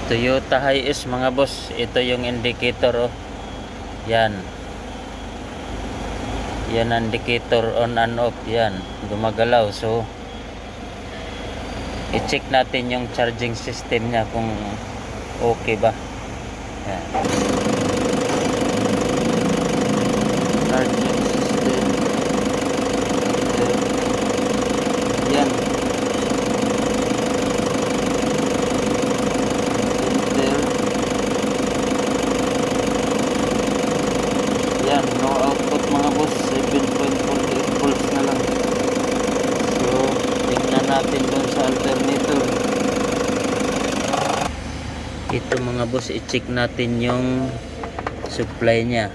Toyota Hiace mga boss, ito yung indicator oh. Yan. Yan ang indicator on and off, yan. Gumagalaw. So i-check natin yung charging system niya kung okay ba. Yan. Charging system. Ito. Yan. Yan, no output mga boss, 7.48 volts na lang. So, tingnan natin doon sa alternator. Ito mga boss, i-check natin yung supply nya.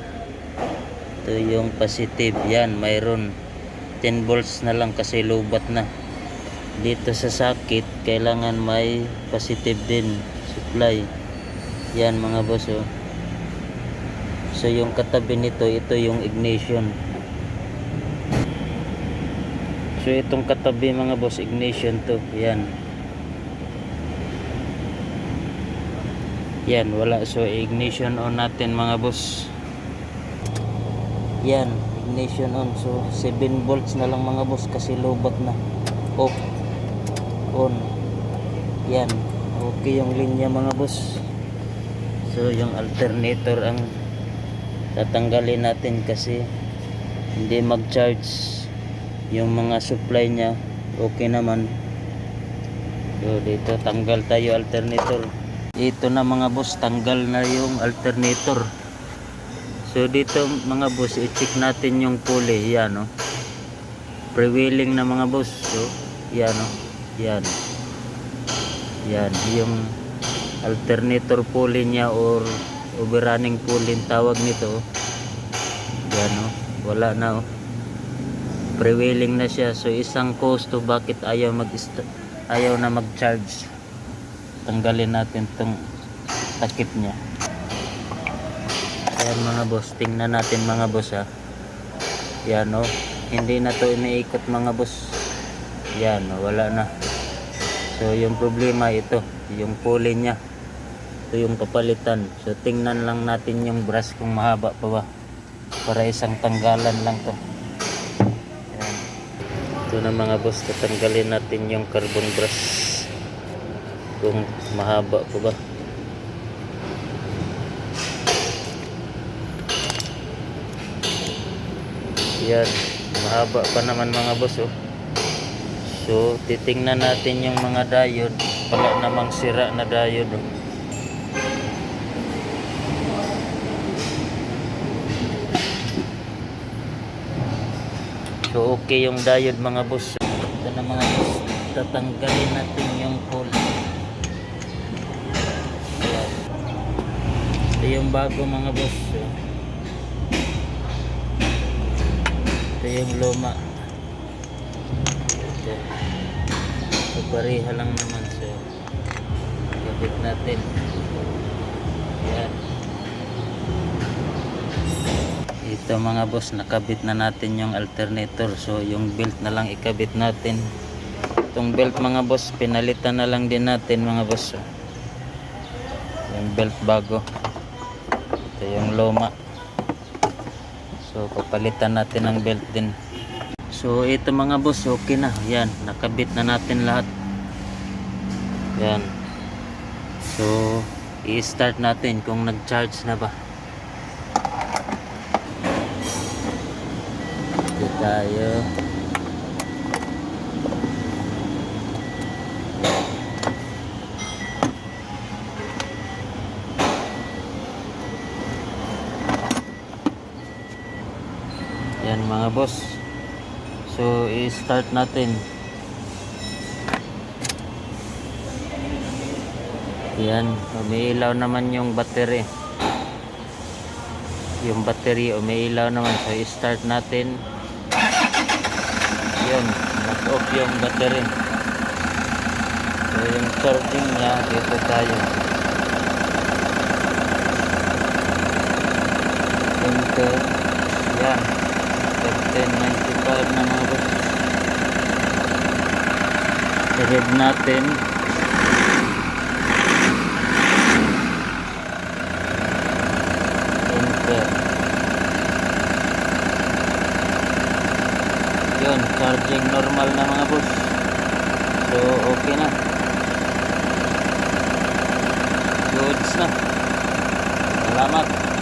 Ito yung positive. Yan, mayroon 10 volts na lang kasi lobat na. Dito sa socket, kailangan may positive din supply. Yan mga boss oh. So yung katabi nito, ito yung ignition. So itong katabi mga boss, ignition to. Yan. Yan, wala. So ignition on natin mga boss. Yan, ignition on. So 7 volts na lang mga boss kasi lobat na. Off. On. Yan. Okay yung linya mga boss. So yung alternator ang tatanggalin natin kasi hindi mag-charge yung mga supply nya. Okay naman. So dito tanggal tayo alternator. Ito na mga boss, tanggal na yung alternator. So dito mga boss, i-check natin yung pulley. Yan oh. Pre-wheeling na mga boss. So yan oh. Yan. Yan yung alternator pulley nya or overrunning pulley tawag nito. Yan oh. Wala na oh. Pre-wheeling na siya. So isang cause to bakit ayaw na mag-charge. Tanggalin natin tong takip nya. Ayan mga boss, tingnan natin mga boss ha. Yan oh. Hindi na to iniikot mga boss. Yan oh, wala na. So yung problema ito, yung pulley nya. Ito yung papalitan. So tingnan lang natin yung brush kung mahaba pa ba, para isang tanggalan lang to. Ayan. Ito na mga boss, tatanggalin natin yung carbon brush kung mahaba pa ba. Yan, mahaba pa naman mga boss oh. So titingnan natin yung mga diode. Wala namang sira na diode oh. So okay yung diode mga boss. Ito na mga boss, tatanggalin natin yung pulley. Ayan. Ito yung bago mga boss. Ito yung luma. Ito. So pareha lang naman. So ikabit natin. Ayan. Ito mga boss, nakabit na natin yung alternator. So yung belt na lang ikabit natin. Itong belt mga boss, pinalitan na lang din natin mga boss. Yung belt bago. Ito yung luma. So papalitan natin ang belt din. So ito mga boss, okay na. Yan, nakabit na natin lahat. Yan. So i-start natin kung nag-charge na ba. Tayo. Yan mga boss. So i-start natin. Yan, umiilaw naman yung battery. Yung battery umiilaw naman. So i-start natin. Yun, nag-off yung battery. So yung charging nya, dito tayo. Ito, yan, 1095 na mga boss. I-read natin. charging normal na mga boss. So okay na, goods na. Salamat.